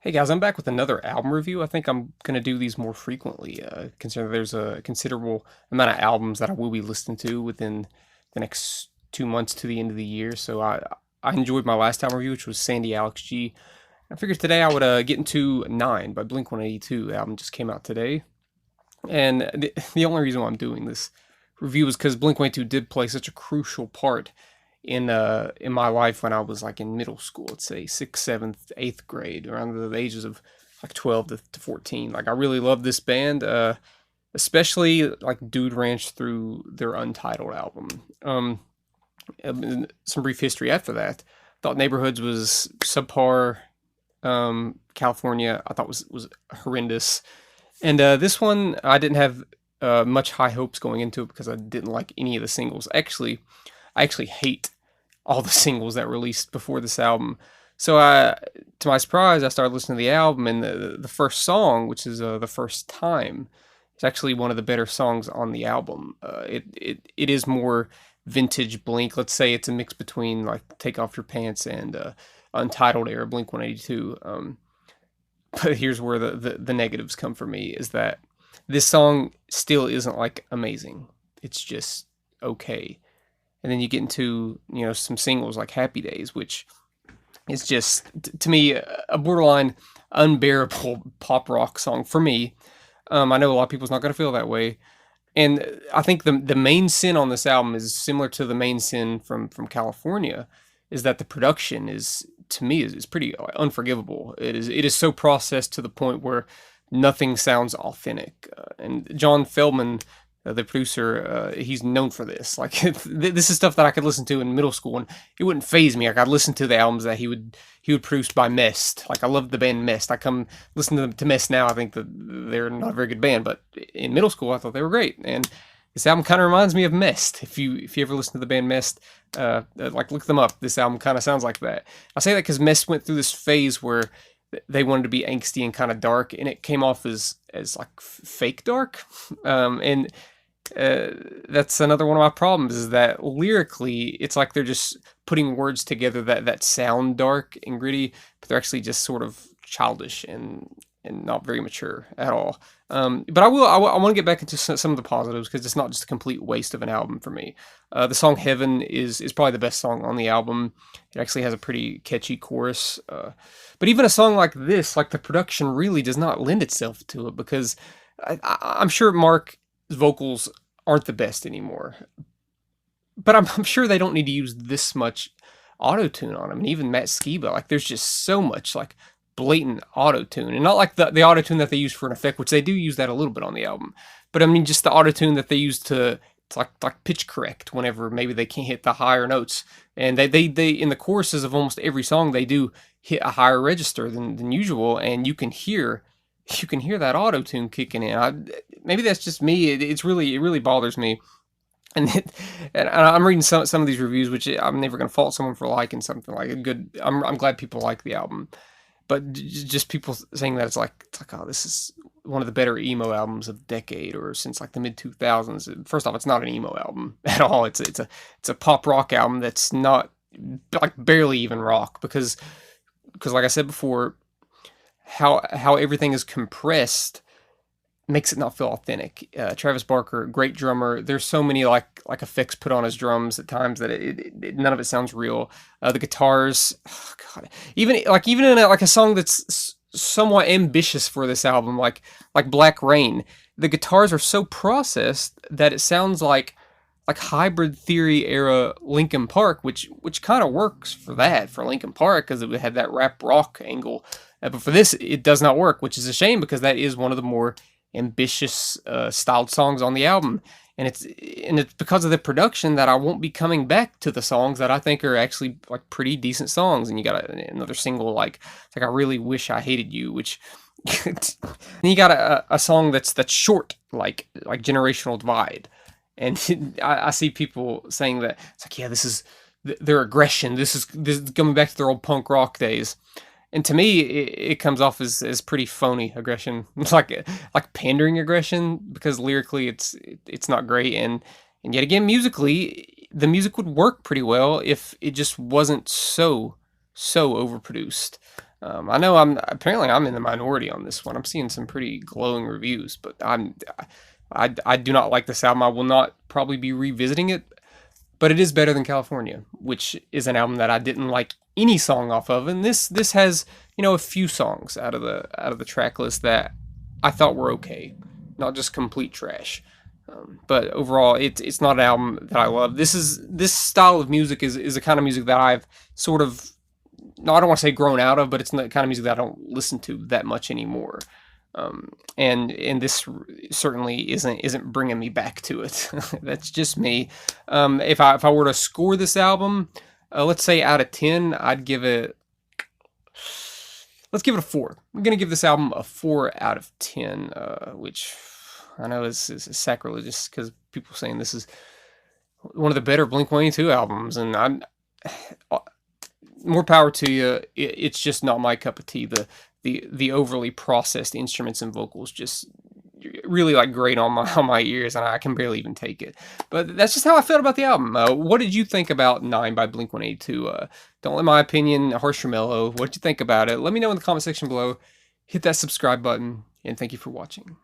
Hey guys, I'm back with another album review. I think I'm gonna do these more frequently, considering there's a considerable amount of albums that I will be listening to within the next 2 months to the end of the year. So I enjoyed my last album review, which was Sandy Alex G. I figured today I would get into Nine by Blink 182. The album just came out today, and the only reason why I'm doing this review is because Blink 182 did play such a crucial part in my life when I was like in middle school, let's say sixth, seventh, eighth grade, around the ages of like 12 to 14. Like I really loved this band, especially like Dude Ranch through their Untitled album. Some brief history after that. Thought Neighborhoods was subpar. California I thought was horrendous, and this one I didn't have much high hopes going into it because I didn't like any of the singles. I actually hate all the singles that released before this album. So to my surprise, I started listening to the album, and the first song, which is the first time, is actually one of the better songs on the album. It is more vintage Blink. Let's say it's a mix between like Take Off Your Pants and Untitled era Blink 182. But here's where the negatives come for me is that this song still isn't like amazing. It's just okay. And then you get into some singles like Happy Days, which is just to me a borderline unbearable pop rock song for me. I know a lot of people's not going to feel that way, and I think the main sin on this album is similar to the main sin from California, is that the production is, to me, is pretty unforgivable. It is so processed to the point where nothing sounds authentic. And John Feldman, the producer, he's known for this. Like this is stuff that I could listen to in middle school, and it wouldn't phase me. Like I'd listen to the albums that he would produce by Mest. Like I loved the band Mest. I come listen to Mest now. I think that they're not a very good band, but in middle school I thought they were great. And this album kind of reminds me of Mest. If you ever listen to the band Mest, like look them up. This album kind of sounds like that. I say that because Mest went through this phase where they wanted to be angsty and kind of dark, and it came off as like fake dark. And that's another one of my problems, is that lyrically it's like they're just putting words together that sound dark and gritty, but they're actually just sort of childish and not very mature at all. But I want to get back into some of the positives, because it's not just a complete waste of an album for me. The song Heaven is probably the best song on the album. It actually has a pretty catchy chorus. But even a song like this, like the production really does not lend itself to it, because I'm sure Mark's vocals aren't the best anymore. But I'm sure they don't need to use this much auto-tune on them. And even Matt Skiba, like there's just so much like blatant auto-tune, and not like the auto-tune that they use for an effect, which they do use that a little bit on the album, but I mean just the auto-tune that they use to like pitch correct whenever maybe they can't hit the higher notes. And they in the choruses of almost every song they do hit a higher register than usual, and you can hear that auto-tune kicking in. Maybe that's just me. It really bothers me. And, and I'm reading some of these reviews, which I'm never going to fault someone for liking something like a good. I'm glad people like the album, but just people saying that it's like oh, this is one of the better emo albums of the decade or since like the mid 2000s. First off, it's not an emo album at all. It's a pop rock album that's not like barely even rock, because like I said before, how everything is compressed makes it not feel authentic. Travis Barker, great drummer. There's so many like effects put on his drums at times that none of it sounds real. The guitars, oh God, even in a song that's somewhat ambitious for this album, like Black Rain, the guitars are so processed that it sounds like Hybrid Theory era Linkin Park, which kind of works for Linkin Park, because it had that rap rock angle. But for this, it does not work, which is a shame, because that is one of the more ambitious styled songs on the album, and it's because of the production that I won't be coming back to the songs that I think are actually like pretty decent songs. And you got another single like I Really Wish I Hated You, which and you got a song that's short, like Generational Divide. And I see people saying that it's like, yeah, this is their aggression, this is coming back to their old punk rock days. And to me, it comes off as pretty phony aggression. It's like pandering aggression, because lyrically it's not great, and yet again musically the music would work pretty well if it just wasn't so overproduced. I know I'm in the minority on this one. I'm seeing some pretty glowing reviews, but I do not like this album. I will not probably be revisiting it, but it is better than California, which is an album that I didn't like any song off of, and this has a few songs out of the track list that I thought were okay, not just complete trash. But overall, it's not an album that I love. This style of music is a kind of music that I've sort of, no, I don't want to say grown out of, but it's not the kind of music that I don't listen to that much anymore. And this certainly isn't bringing me back to it. That's just me. If I were to score this album, let's say out of 10, I'd give it. Let's give it a 4. I'm gonna give this album a 4 out of 10, which I know is sacrilegious because people saying this is one of the better Blink-182 albums, and I'm more power to you. It's just not my cup of tea. The overly processed instruments and vocals just really like grate on my ears, and I can barely even take it. But that's just how I felt about the album. What did you think about 9 by Blink-182? Don't let my opinion harsh your mellow. What did you think about it? Let me know in the comment section below. Hit that subscribe button, and thank you for watching.